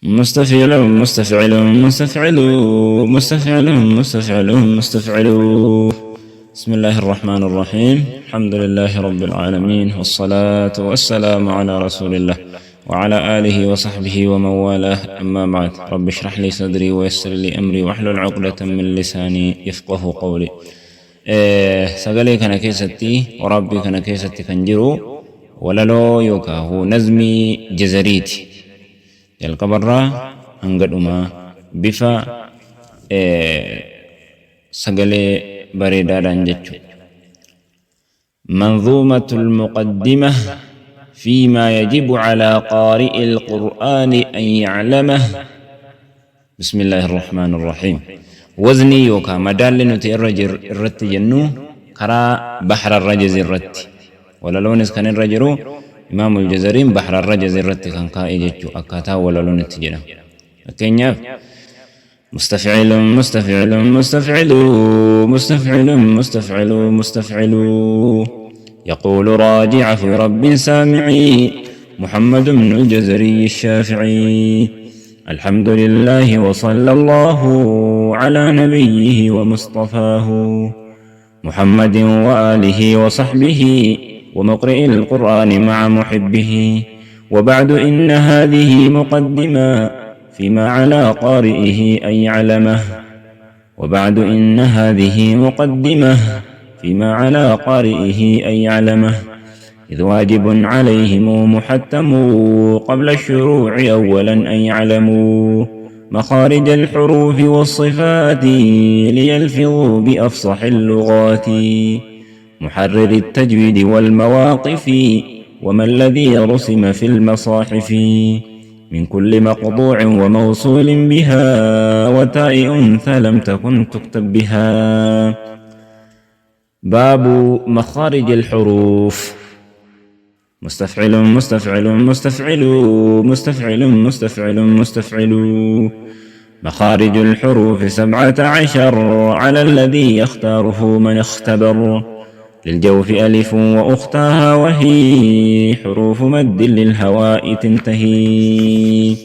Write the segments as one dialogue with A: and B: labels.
A: مستفعل مستفعل مستفعل مستفعل مستفعل مستفعل. بسم الله الرحمن الرحيم. الحمد لله رب العالمين، والصلاة والسلام على رسول الله وعلى آله وصحبه ومن والاه، أما بعد. رب اشرح لي صدري ويسر لي أمري واحلل عقدة من لساني يفقه قولي. سقلي كان كيستي وربي كان كيستي كنجرو وللو يوكاهو نزمي جزريتي jalqabarraa hanga dhumaa bifa sagalee bareedaadhaan jechuudha. منظومة المقدمة فيما يجب على قارئ القرآن أن يعلمه. بسم الله الرحمن الرحيم. وزني يوكا مدال نتي الرت جنو كرا بحر الرجز الرت ولا لونس كان الرجرو إمام الجزرين بحر الرجز الرت كان قائد أكاتا ولا لون التجنة. كينيا مستفعل مستفعل مستفعل مستفعل مستفعل مستفعل. يقول راجع في رب سامعي محمد بن الجزري الشافعي. الحمد لله وصلى الله على نبيه ومصطفاه محمد وآله وصحبه ومقرئ القرآن مع محبه. وبعد إن هذه مقدمة فيما على قارئه أن يعلمه. وبعد إن هذه مقدمة فيما على قارئه أن يعلمه، إذ واجب عليهم محتم قبل الشروع أولا أن يعلموا مخارج الحروف والصفات ليلفظوا بأفصح اللغات. محرر التجويد والمواقف وما الذي رسم في المصاحف من كل مقطوع وموصول بها وتاء أنثى لم تكن تكتب بها. باب مخارج الحروف. مستفعل مستفعل مستفعل مستفعل مستفعل مستفعل. مخارج الحروف 17 على الذي يختاره من اختبر. للجوف ألف وأختها وهي حروف مد للهواء تنتهي.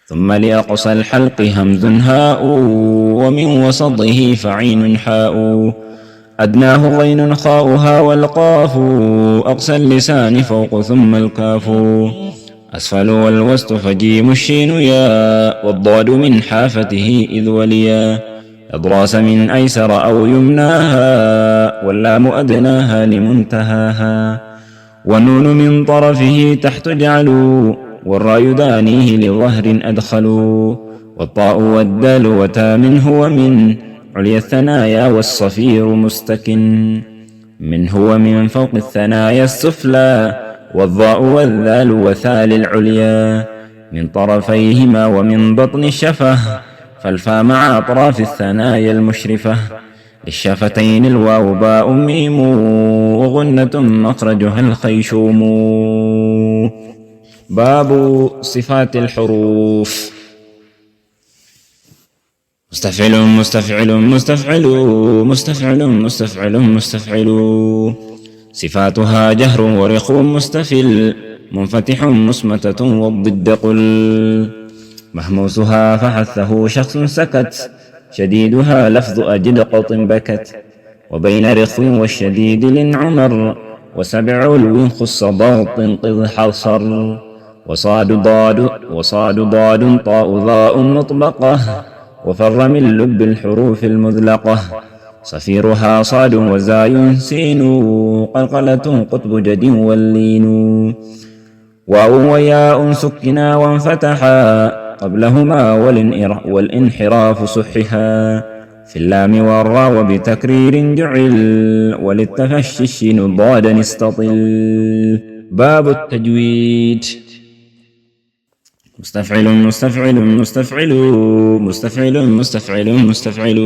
A: ثم لأقصى الحلق همز هاء ومن وسطه فعين حاء. أدناه غين خاؤها والقاف أقصى اللسان فوق ثم الكاف. أسفل والوسط فجيم الشين يا والضاد من حافته إذ وليا. أضراس من أيسر أو يمناها واللام أدناها لمنتهاها. والنون من طرفه تحت جعلوا والراء دانيه لظهر أدخلوا. والطاء والدال وتا منه ومن عليا الثنايا والصفير مستكن. من هو من فوق الثنايا السفلى والضاء والذال وثال العليا. من طرفيهما ومن بطن الشفة فالفاء مع أطراف الثنايا المشرفة. للشفتين الواو باء ميم وغنة مخرجها الخيشوم. باب صفات الحروف. مستفعل مستفعل مستفعل مستفعل مستفعل مستفعل. صفاتها جهر ورخو مستفل منفتح مصمتة والضد قل. مهموسها فحثه شخص سكت شديدها لفظ أجد قط بكت. وبين رخو والشديد لنعمر وسبع علو خص ضغط قذ حصر. وصاد ضاد طاء ضاء مطبقة وفر من لب الحروف المذلقة. صفيرها صاد وزاي سين قلقلة قطب جد واللين. واو وياء سكنا وانفتحا قبلهما والانحراف صحها. في اللام والراء وبتكرير جعل وللتفشي الشين ضادا استطل. باب التجويد. مستفعل مستفعل مستفعل مستفعل مستفعل مستفعل.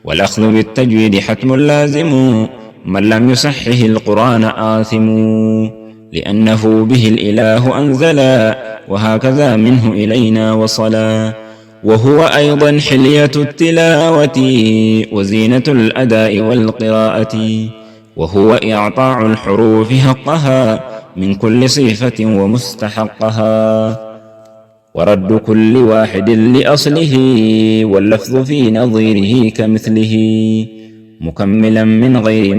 A: والأخذ بالتجويد حتم لازم من لم يصحه القرآن آثم. لأنه به الإله أنزلا وهكذا منه إلينا وصلا. وهو أيضا حلية التلاوة وزينة الأداء والقراءة. وهو إعطاء الحروف حقها من كل صفة ومستحقها. ورد كل واحد لأصله واللفظ في نظيره كمثله مكملا من غير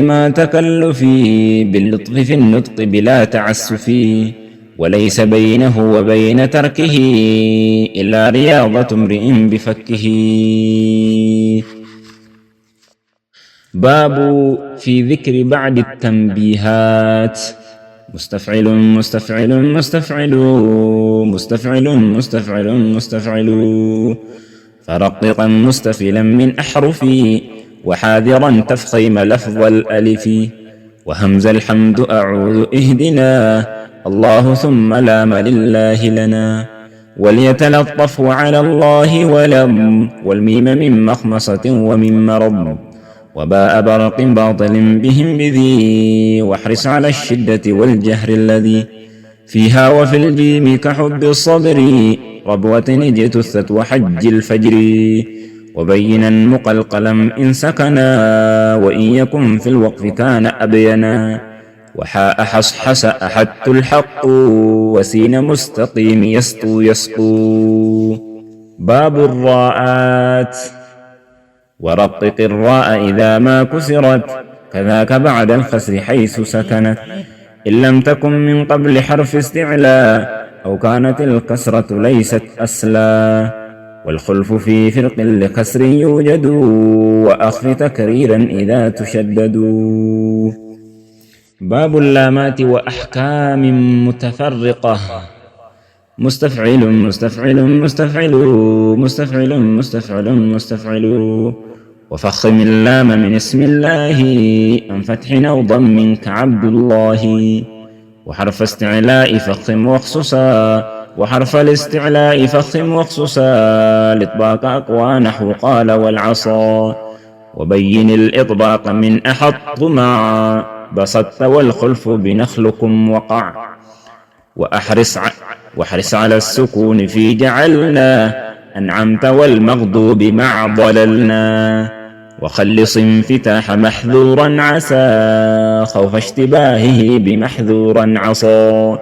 A: ما تكلف باللطف في النطق بلا تعسف وليس بينه وبين تركه إلا رياضة امرئ بفكه. باب في ذكر بعد التنبيهات. مستفعل مستفعل مستفعل مستفعل مستفعل مستفعل فرققا مستفلا من أحرفي وحاذرا تفخيم لفظ الألف وهمز الحمد أعوذ اهدنا الله ثم لام لله لنا وليتلطف على الله ولم والميم من مخمصة ومن مرض وباء برق باطل بهم بذي واحرص على الشدة والجهر الذي فيها وفي الجيم كحب الصبر ربوة اجتثت وحج الفجر وبينا مقلقلا إن سكنا وإن يكن في الوقف كان أبينا وحاء حصحس أحدت الحق وسين مستقيم يسطو يسطو. باب الراءات. ورقق الراء إذا ما كسرت كذاك بعد الكسر حيث سكنت إن لم تكن من قبل حرف استعلاء أو كانت الكسرة ليست أسلا والخلف في فرق لكسر يوجد وأخف تكريرا إذا تشدد. باب اللامات وأحكام متفرقة. مستفعل مستفعل مستفعل مستفعل مستفعل مستفعل وفخم اللام من اسم الله أن فتح أو ضم كعبد الله وحرف استعلاء فخم واخصصا وحرف الاستعلاء فخم واخصصا الإطباق أقوى نحو قال والعصا وبين الإطباق من أحط مع بسطت والخلف بنخلكم وقع وأحرص على السكون في جعلنا أنعمت والمغضوب مع ضللنا وخلص انفتاح محذورا عسى خوف اشتباهه بمحذورا عصى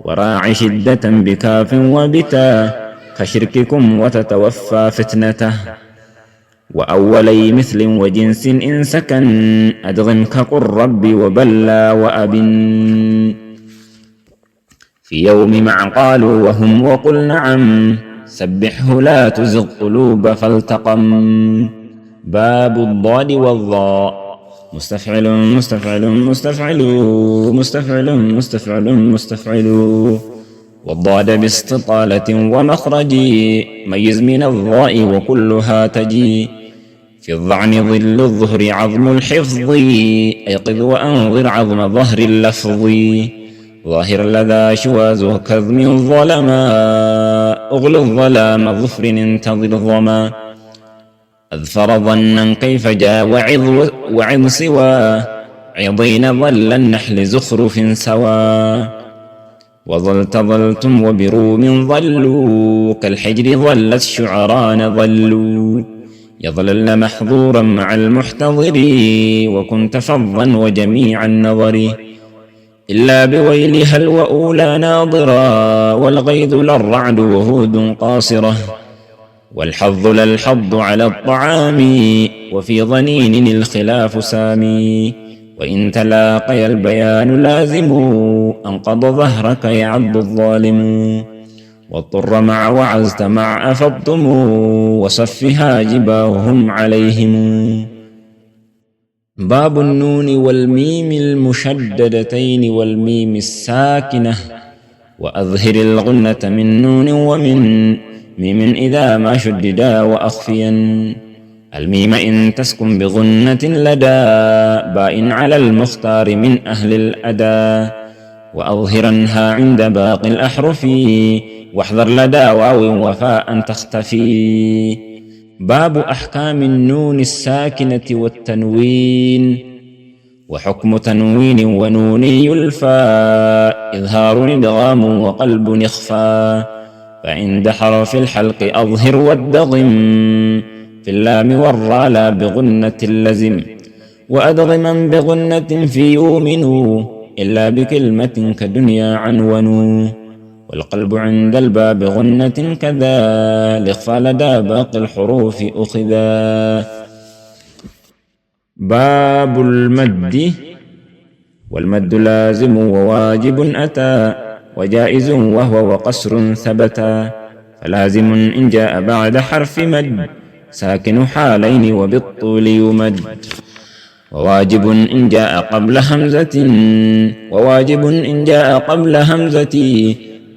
A: وراع شدة بكاف وبتا كشرككم وتتوفى فتنته وأولي مثل وجنس إن سكن أدغم كقل رب وبلى وأبن في يوم مع قالوا وهم وقل نعم سبحه لا تزغ قلوب فالتقم. باب الضاد والظاء. مستفعل مستفعل مستفعل مستفعل مستفعل مستفعل والضاد باستطالة ومخرج ميز من الضاء وكلها تجي في الظعن ظل الظهر عظم الحفظ أيقظ وأنظر عظم ظهر اللفظ ظاهر لدى شواز كظم الظلما أغل الظلام ظفر انتظر ظما أذفر ظنا كيف جاء وعظ سوى عضين ظل النحل زخرف سوى وظلتم وبروم ظلوا كالحجر ظلت الشعران ظلوا يظلل محظورا مع المحتضر وكنت فظا وجميع النظر إلا بويلها الوؤولى ناظرا والغيظ للرعد وهود قاصرة والحظ للحظ على الطعام وفي ظنين الخلاف سامي وإن تلاقي البيان لازم أنقض ظهرك يعض الظالم واضطر مع وعزت مع أفضتم وصفها جباههم عليهم. باب النون والميم المشددتين والميم الساكنة وأظهر الغنة من نون ومن ميم إذا ما شددا وأخفيا الميم إن تسكن بغنة لدى باء على المختار من أهل الأدى وأظهرنها عند باقي الأحرف واحذر لدى واو وفاء تختفي. باب أحكام النون الساكنة والتنوين. وحكم تنوين ونوني الفاء إظهار إدغام وقلب إخفاء فعند حرف الحلق أظهر والدغم في اللام والراء لا بغنة اللزم وأدغما بغنة في يؤمن إلا بكلمة كدنيا عنون. والقلب عند الباب غنة كذا الإخفى لدى باقي الحروف أخذا. باب المد. والمد لازم وواجب أتى وجائز وهو وقصر ثبتا. فلازم إن جاء بعد حرف مد ساكن حالين وبالطول يمد. وواجب إن جاء قبل همزة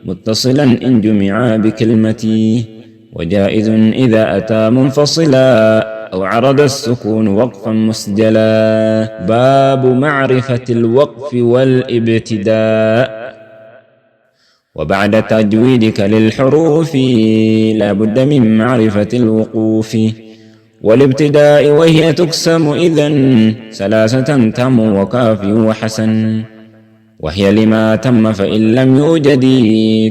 A: متصلا إن جمعا بكلمتي. وجائز إذا أتى منفصلا أو عرض السكون وقفا مسجلا. باب معرفة الوقف والابتداء. وبعد تجويدك للحروف لا بد من معرفة الوقوف والابتداء، وهي تقسم إذن ثلاثة تم وكاف وحسن. وهي لما تم فإن لم يوجد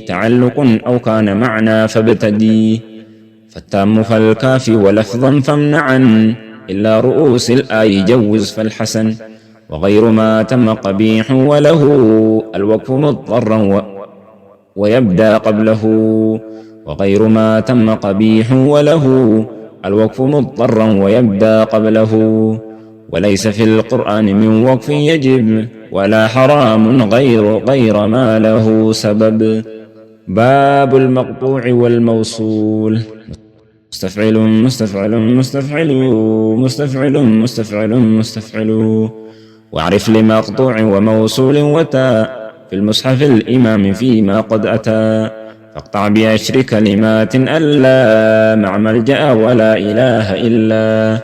A: تعلق أو كان معنى فابتدي. فالتام فالكاف ولفظا فامنعا إلا رؤوس الآي جوز فالحسن. وغير ما تم قبيح وله الوقف مضطرا ويبدأ قبله. وغير ما تم قبيح وله الوقف مضطرا ويبدأ قبله. وليس في القرآن من وقف يجب ولا حرام غير ما له سبب. باب المقطوع والموصول. مستفعل. واعرف لمقطوع وموصول وتاء في المصحف الإمام فيما قد أتى. فاقطع بعشر كلمات ألا مع ملجأ ولا إله إلا.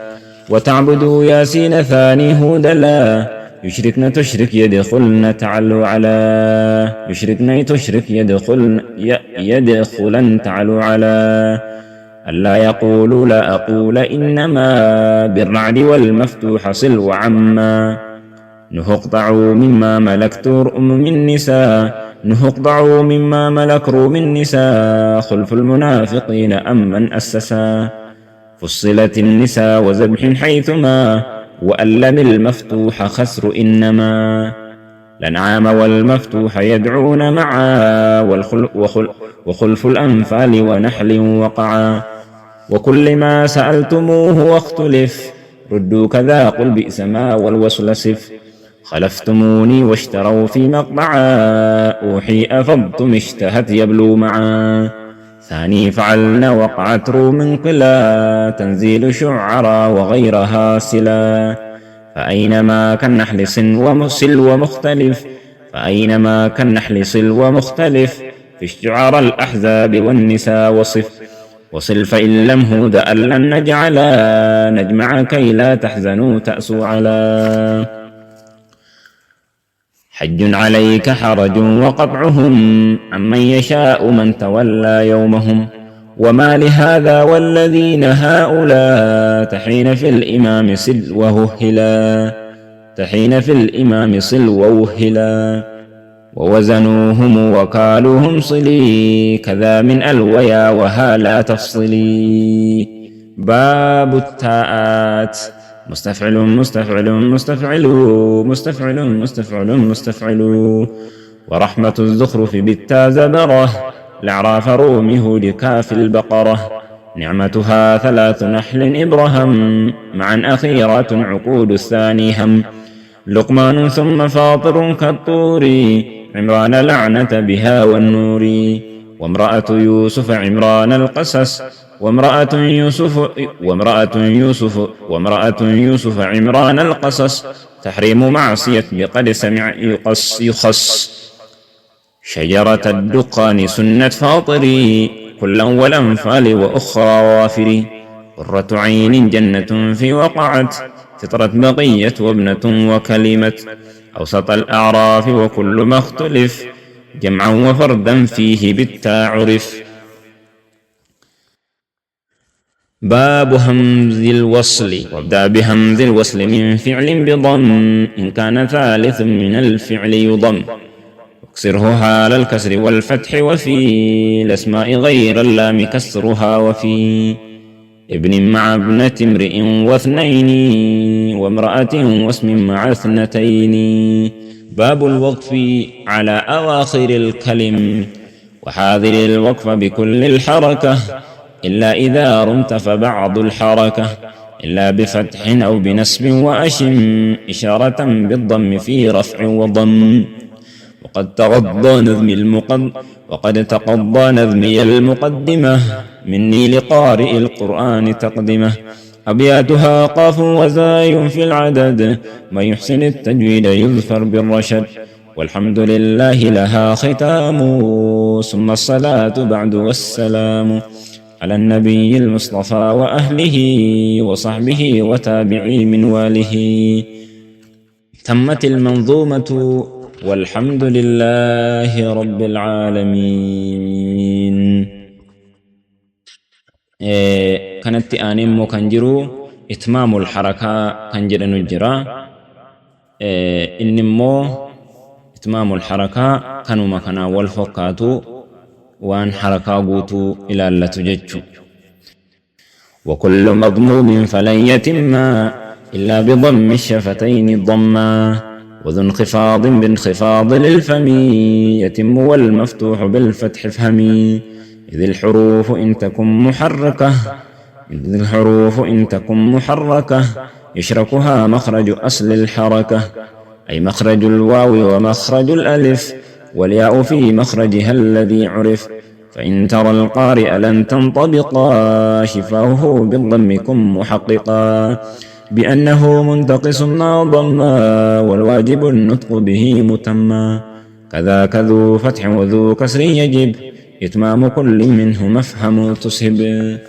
A: وتعبدوا ياسين ثاني هود لا يشركن تشرك يدخلن تعلوا على. يشركن تشرك يدخلن تعلوا على. ألا يقولوا لا أقول إنما بالرعد والمفتوح صل وعما. نهقطعوا مما ملكت رؤم من نساء. نهقطعوا مما ملك روم النساء. خلف المنافقين أمن أسسا. فصلت النساء وذبح حيثما وألم المفتوح خسر إنما. الأنعام والمفتوح يدعون معا وخلف الأنفال ونحل وقعا. وكل ما سألتموه واختلف ردوا كذا قل بئس ما والوصل سف. خلفتموني واشتروا في مقطعا أوحي أفضتم اشتهت يبلو معا. ثاني فعلنا وقعت روم قلا تنزيل شعرا وغيرها سلا. فأينما كالنحل صل ومختلف. فأينما كالنحل صل ومختلف في الشعر الأحزاب والنساء وصل فإن لم هود أن نجعلا نجمع كي لا تحزنوا تأسوا على. حج عليك حرج وقطعهم عمن يشاء من تولى يومهم. وما لهذا والذين هؤلاء تحين في الإمام صل وههلا. تحين في الإمام صل ووهلا. ووزنوهم وكالوهم صلي كذا من الويا وها لا تفصلي. باب التاءات. مستفعل. ورحمة الزخرف بالتا زبره الأعراف روم هود كاف البقرة. نعمتها ثلاث نحل إبرهم معا أخيرات عقود الثاني هم. لقمان ثم فاطر كالطور عمران لعنة بها والنور. وامرأة يوسف عمران القصص. وامرأة يوسف عمران القصص. تحريم معصية بقد سمع يخص. شجرة الدقان سنة فاطري كلا والأنفال وأخرى وافري. قرة عين جنة في وقعت فطرت بقية وابنة وكلمة. أوسط الأعراف وكل ما اختلف جمعا وفردا فيه بالتاء عرف. باب همز الوصل. وابدأ بهمز الوصل من فعل بضم إن كان ثالث من الفعل يضم. اكسره حال الكسر والفتح وفي الأسماء غير اللام كسرها. وفي ابن مع ابنة امرئ واثنين وامرأة واسم مع اثنتين. باب الوقف على أواخر الكلم، وحاذر الوقف بكل الحركة، إلا إذا رمت فبعض الحركة، إلا بفتح أو بنسب وأشم، إشارة بالضم في رفع وضم. وقد تقضى نظمي المقدمة، مني لقارئ القرآن تقدمة. أبياتها قاف وزاي في العدد، من يحسن التجويد يظفر بالرشد. والحمد لله لها ختام، ثم الصلاة بعد والسلام على النبي المصطفى وأهله وصحبه وتابعي من واله. تمت المنظومة والحمد لله رب العالمين. كانت آنمو كنجرو إتمام الحركة كنجر نجرا. إنمو إتمام الحركة كانوا مكانا والفقاتو وان حركة قوتو إلى اللتجج. وكل مضموم فلن يتم إلا بضم الشفتين ضما، وذو انخفاض بانخفاض للفم يتم، والمفتوح بالفتح افهمي. إذ الحروف إن تكن محركة يشركها مخرج أصل الحركة، أي مخرج الواو ومخرج الألف، والياء في مخرجها الذي عرف. فإن ترى القارئ لن تنطبقا، شفاهه بالضم كن محققا، بأنه منتقص ما ضما، والواجب النطق به متما. كذاك ذو فتح وذو كسر يجب، إتمام كل منه مفهم تسهب.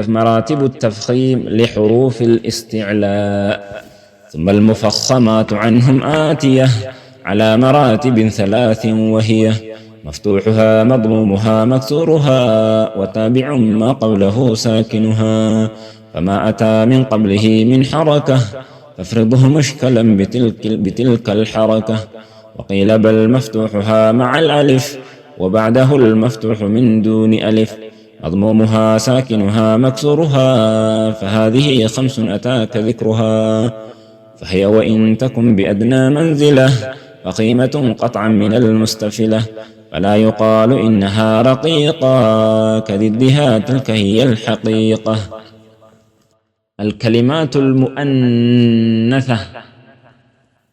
A: مراتب التفخيم لحروف الاستعلاء، ثم المفخمات عنهم آتية على مراتب 3، وهي مفتوحها مضمومها مكسورها، وتابع ما قبله ساكنها. فما أتى من قبله من حركة فافرضه مشكلا بتلك الحركة. وقيل بل مفتوحها مع الألف، وبعده المفتوح من دون ألف، مضمومها ساكنها مكسورها. فهذه 5 أتاك ذكرها، فهي وإن تكن بأدنى منزلة فقيمة قطعا من المستفلة، فلا يقال إنها رقيقة، كضدها تلك هي الحقيقة. الكلمات المؤنثة،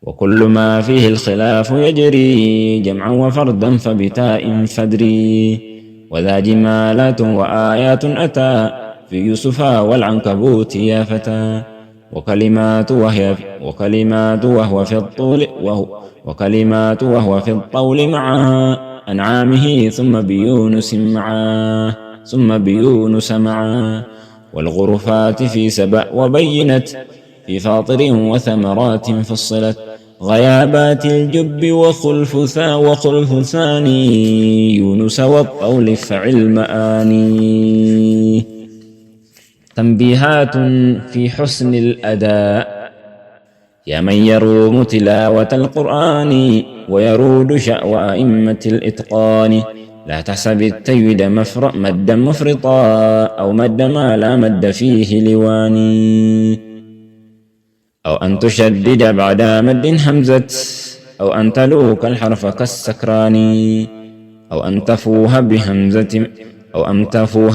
A: وكل ما فيه الخلاف يجري جمعا وفردا فبتاء فدري. وذا جمالات وآيات أتى في يوسف والعنكبوت يا فتى. وكلمات وهو في الطول مع أنعامه، ثم بيونس معا. والغرفات في سبأ وبينت، في فاطر وثمرات فصلت. غيابات الجب وخلف ثاني يونس والطول فعل مآني. تنبيهات في حسن الأداء، يا من يروم تلاوة القرآن ويرود شأو أئمة الإتقان. لا تحسب التجويد مدا مفرطا، أو مد ما لا مد فيه لواني، أو أن تشدد بعد مد همزة، أو أن تلوك الحرف كالسكران، أو أن تفوه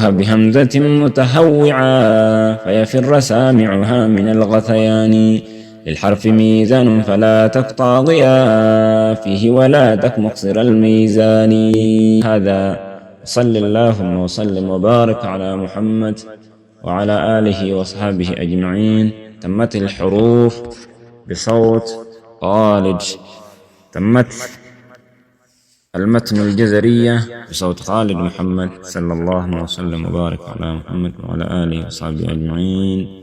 A: بهمزة متهوعا، فيفر سامعها من الغثيان. للحرف ميزان فلا تقطع ضياء فيه، ولا تك مقصر الميزان. هذا صل اللهم وسلم وبارك على محمد وعلى آله وصحبه أجمعين. تمت الحروف بصوت خالد. تمت المتن الجزرية بصوت خالد محمد، صلى الله وسلم وبارك على محمد وعلى آله وصحبه أجمعين.